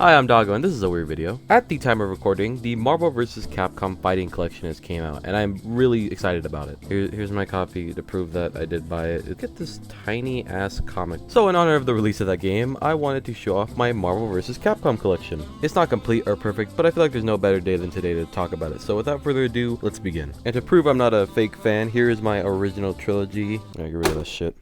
Hi, I'm Doggo, and this is a weird video. At the time of recording, the Marvel Vs Capcom Fighting Collection has came out, and I'm really excited about it. Here's my copy to prove that I did buy it. Look at this tiny ass comic. So in honor of the release of that game, I wanted to show off my Marvel Vs Capcom collection. It's not complete or perfect, but I feel like there's no better day than today to talk about it. So without further ado, let's begin. And to prove I'm not a fake fan, here is my original trilogy. I'm gonna get rid of this shit.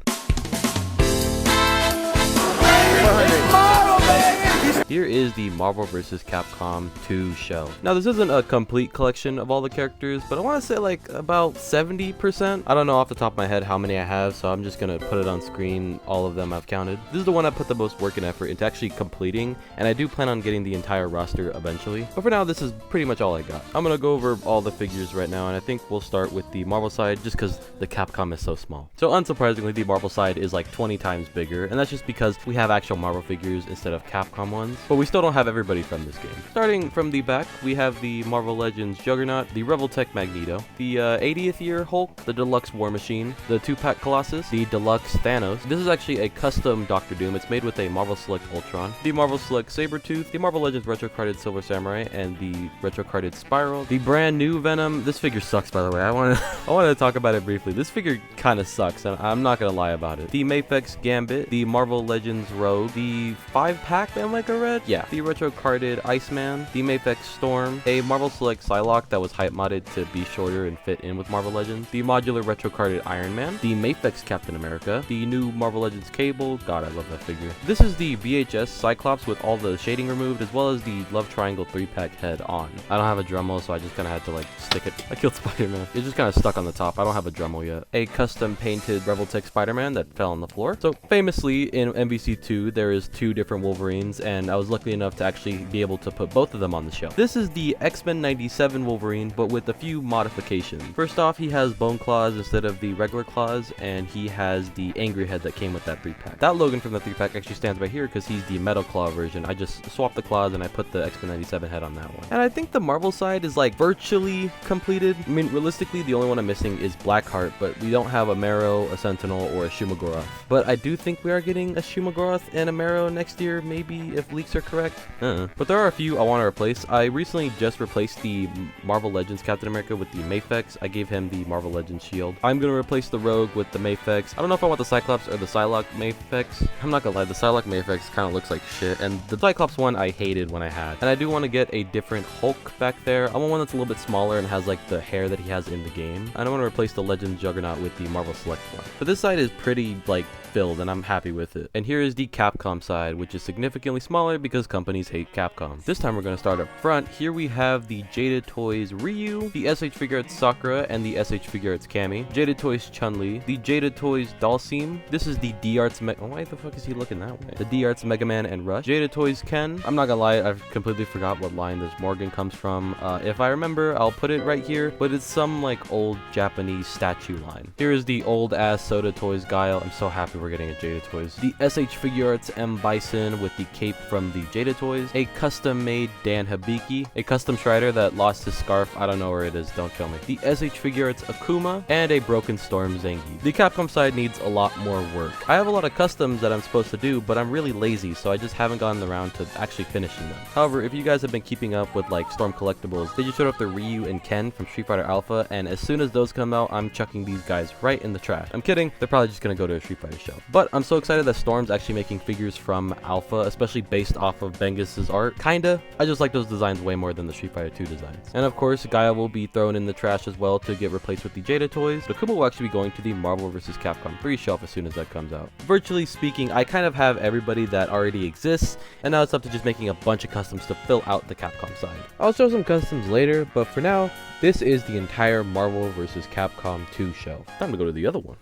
Here is the Marvel Vs Capcom 2 shell. Now this isn't a complete collection of all the characters, but I want to say like about 70%. I don't know off the top of my head how many I have, so I'm just gonna put it on screen, all of them I've counted. This is the one I put the most work and effort into actually completing, and I do plan on getting the entire roster eventually. But for now, this is pretty much all I got. I'm gonna go over all the figures right now, and I think we'll start with the Marvel side just because the Capcom is so small. So unsurprisingly, the Marvel side is like 20 times bigger, and that's just because we have actual Marvel figures instead of Capcom ones. But we still don't have everybody from this game. Starting from the back, we have the Marvel Legends Juggernaut, the Revoltech Magneto, the 80th year Hulk, the Deluxe War Machine, the 2-pack Colossus, the Deluxe Thanos. This is actually a custom Doctor Doom. It's made with a Marvel Select Ultron, the Marvel Select Sabretooth, the Marvel Legends Retro Carded Silver Samurai, and the Retro Carded Spiral, the brand new Venom. This figure sucks, by the way. I want to talk about it briefly. This figure kind of sucks, and I'm not gonna lie about it. The Mafex Gambit, the Marvel Legends Rogue, the 5-pack Omega Red, yeah, the Retro Carded Iceman, the Mafex Storm, a Marvel Select Psylocke that was hype modded to be shorter and fit in with Marvel Legends, the modular Retro Carded Iron Man, the Mafex Captain America, the new Marvel Legends Cable. God, I love that figure. This is the VHS Cyclops with all the shading removed, as well as the Love Triangle 3-pack head on. I don't have a Dremel, so I just kind of had to like stick it. I killed Spider-Man. It's just kind of stuck on the top. I don't have a Dremel yet. A custom painted Revoltech Spider-Man that fell on the floor. So famously in MVC2, there is 2 different Wolverines, and I was lucky enough to actually be able to put both of them on the shelf. This is the X-Men 97 Wolverine, but with a few modifications. First off, he has bone claws instead of the regular claws, and he has the angry head that came with that 3-pack. That Logan from the 3-pack actually stands right here because he's the metal claw version. I just swapped the claws and I put the X-Men 97 head on that one. And I think the Marvel side is like virtually completed. I mean, realistically, the only one I'm missing is Blackheart, but we don't have a Marrow, a Sentinel, or a Shumagoroth. But I do think we are getting a Shumagoroth and a Marrow next year, maybe, if leaks are correct. But there are a few I want to replace. I recently just replaced the Marvel Legends Captain America with the Mafex. I gave him the Marvel Legends shield. I'm going to replace the Rogue with the Mafex. I don't know if I want the Cyclops or the Psylocke Mafex. I'm not gonna lie, the Psylocke Mafex kind of looks like shit, and the Cyclops one I hated when I had. And I do want to get a different Hulk back there. I want one that's a little bit smaller and has like the hair that he has in the game. I don't want to replace the Legends Juggernaut with the Marvel Select one. But this side is pretty like filled, and I'm happy with it. And here is the Capcom side, which is significantly smaller because companies hate Capcom. This time we're going to start up front. Here we have the Jaded Toys Ryu, the SH Figuarts Sakura, and the SH Figuarts Cammy, Jaded Toys Chun-Li, the Jaded Toys Dalsim. This is the D-Arts why the fuck is he looking that way? The D-Arts Mega Man and Rush. Jaded Toys Ken. I'm not gonna lie, I've completely forgot what line this Morgan comes from. If I remember, I'll put it right here, but it's some like old Japanese statue line. Here is the old ass Soda Toys Guile. I'm so happy we're getting a Jaded Toys. The SH Figuarts M Bison with the cape from the Jaded Toys. A custom made Dan Hibiki. A custom Strider that lost his scarf. I don't know where it is, don't kill me. The SH Figuarts Akuma, and a Broken Storm Zangief. The Capcom side needs a lot more work. I have a lot of customs that I'm supposed to do, but I'm really lazy, so I just haven't gotten around to actually finishing them. However, if you guys have been keeping up with like Storm collectibles, they just showed up the Ryu and Ken from Street Fighter Alpha, and as soon as those come out, I'm chucking these guys right in the trash. I'm kidding, they're probably just gonna go to a Street Fighter shelf. But I'm so excited that Storm's actually making figures from Alpha, especially based off of Bengus's art. Kinda. I just like those designs way more than the Street Fighter 2 designs. And of course, Gaia will be thrown in the trash as well to get replaced with the Jada Toys. But Akuma will actually be going to the Marvel vs Capcom 3 shelf as soon as that comes out. Virtually speaking, I kind of have everybody that already exists, and now it's up to just making a bunch of customs to fill out the Capcom side. I'll show some customs later, but for now, this is the entire Marvel vs Capcom 2 shelf. Time to go to the other one.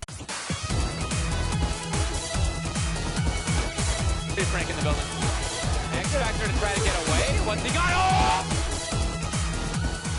Frank in the building. X Factor to try to get away. What's he got? Oh!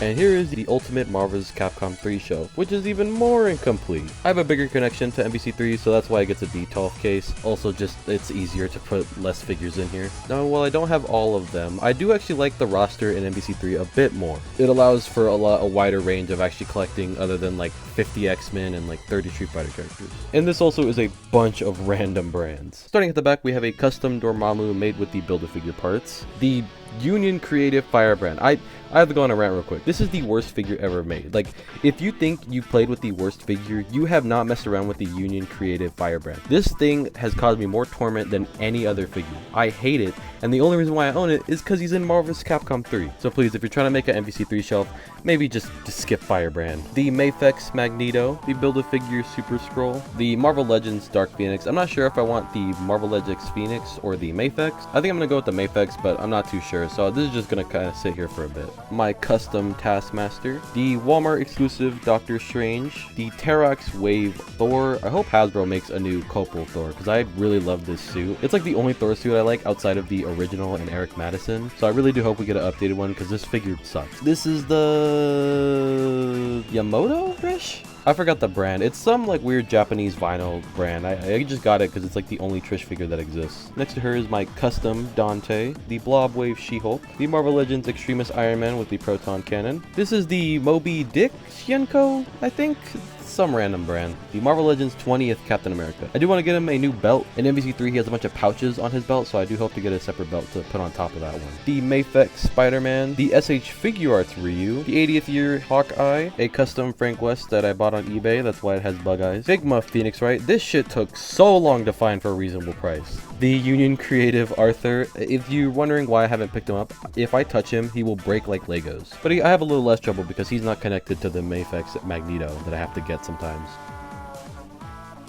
And here is the ultimate Marvel vs Capcom 3 shelf, which is even more incomplete. I have a bigger connection to MVC3, so that's why it gets a D12 case. Also, just it's easier to put less figures in here. Now, while I don't have all of them, I do actually like the roster in MVC3 a bit more. It allows for a wider range of actually collecting other than like 50 X-Men and like 30 Street Fighter characters. And this also is a bunch of random brands. Starting at the back, we have a custom Dormammu made with the Build-A-Figure parts. The Union Creative Firebrand. I have to go on a rant real quick. This is the worst figure ever made. Like, if you think you played with the worst figure, you have not messed around with the Union Creative Firebrand. This thing has caused me more torment than any other figure. I hate it, and the only reason why I own it is because he's in Marvel vs Capcom 3. So please, if you're trying to make an MVC3 shelf, maybe just skip Firebrand. The Mafex Magneto, the Build-A-Figure Super Scroll, the Marvel Legends Dark Phoenix. I'm not sure if I want the Marvel Legends Phoenix or the Mafex. I think I'm gonna go with the Mafex, but I'm not too sure. So this is just gonna kind of sit here for a bit. My custom Taskmaster, the Walmart exclusive Doctor Strange, the Terrax Wave Thor. I hope Hasbro makes a new Copal Thor because I really love this suit. It's like the only Thor suit I like outside of the original and Eric Madison. So I really do hope we get an updated one because this figure sucks. This is the Yamoto-ish? I forgot the brand. It's some like weird Japanese vinyl brand. I just got it because it's like the only Trish figure that exists. Next to her is my custom Dante, the Blob Wave She-Hulk, the Marvel Legends Extremis Iron Man with the Proton Cannon. This is the Moby Dick Shienko, I think. Some random brand. The Marvel Legends 20th Captain America. I do want to get him a new belt. In MVC3, he has a bunch of pouches on his belt, so I do hope to get a separate belt to put on top of that one. The Mafex Spider-Man, the SH Figure Arts Ryu, the 80th year Hawkeye, a custom Frank West that I bought on eBay, that's why it has bug eyes. Figma Phoenix Wright. This shit took so long to find for a reasonable price. The Union Creative Arthur. If you're wondering why I haven't picked him up, if I touch him, he will break like Legos. But I have a little less trouble because he's not connected to the Mafex Magneto that I have to get sometimes.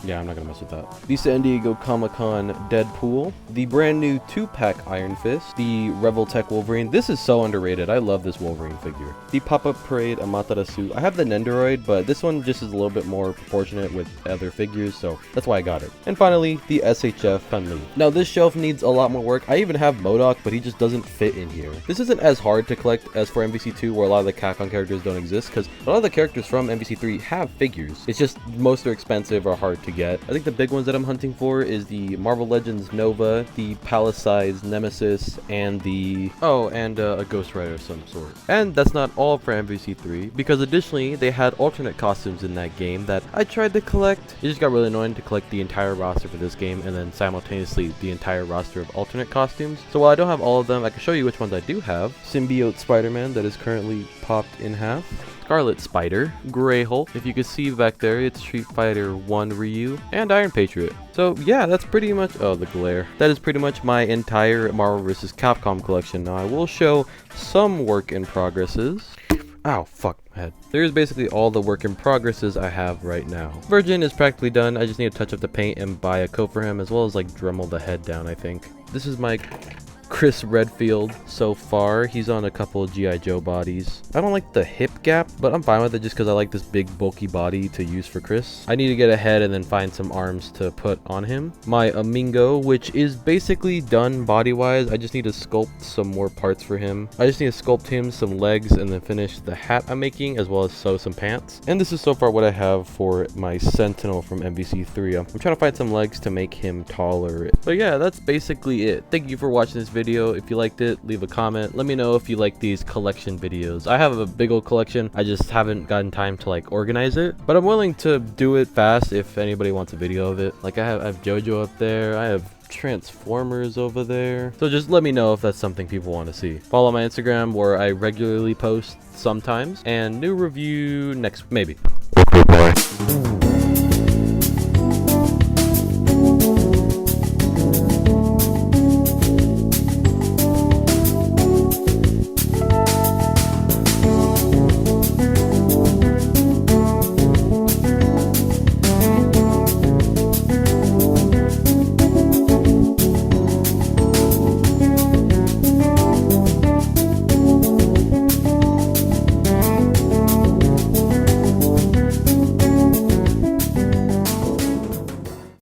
Yeah, I'm not gonna mess with that. The San Diego Comic-Con Deadpool, the brand new 2-pack Iron Fist, the Revel Tech Wolverine. This is so underrated. I love this Wolverine figure. The Pop-Up Parade Amatera suit. I have the Nendoroid, but this one just is a little bit more proportionate with other figures, so that's why I got it. And finally, the SHF Chun-Li. Now, this shelf needs a lot more work. I even have MODOK, but he just doesn't fit in here. This isn't as hard to collect as for MVC2, where a lot of the Capcom characters don't exist, because a lot of the characters from MVC3 have figures. It's just most are expensive or hard to get. I think the big ones that I'm hunting for is the Marvel Legends Nova, the Palisades Nemesis, and the a Ghost Rider of some sort. And that's not all for MVC3, because additionally they had alternate costumes in that game that I tried to collect. It just got really annoying to collect the entire roster for this game and then simultaneously the entire roster of alternate costumes. So while I don't have all of them, I can show you which ones I do have. Symbiote Spider-Man that is currently popped in half. Scarlet Spider, Grey Hulk, if you can see back there, it's Street Fighter 1 Ryu, and Iron Patriot. So yeah, that's pretty much, oh the glare. That is pretty much my entire Marvel vs Capcom collection. Now I will show some work in progresses. Ow, fuck my head. There's basically all the work in progresses I have right now. Virgin is practically done. I just need to touch up the paint and buy a coat for him, as well as like Dremel the head down, I think. This is my Chris Redfield so far. He's on a couple of G.I. Joe bodies. I don't like the hip gap, but I'm fine with it just because I like this big bulky body to use for Chris. I need to get a head and then find some arms to put on him. My Amingo, which is basically done body wise. I just need to sculpt some more parts for him. I just need to sculpt him some legs and then finish the hat I'm making, as well as sew some pants. And this is so far what I have for my Sentinel from MVC3. I'm trying to find some legs to make him taller. But yeah, that's basically it. Thank you for watching this video. If you liked it, leave a comment. Let me know if you like these collection videos. I have a big old collection. I just haven't gotten time to like organize it, but I'm willing to do it fast if anybody wants a video of it. Like I have JoJo up there. I have Transformers over there. So just let me know if that's something people want to see. Follow my Instagram where I regularly post sometimes, and new review next, maybe. Okay, bye.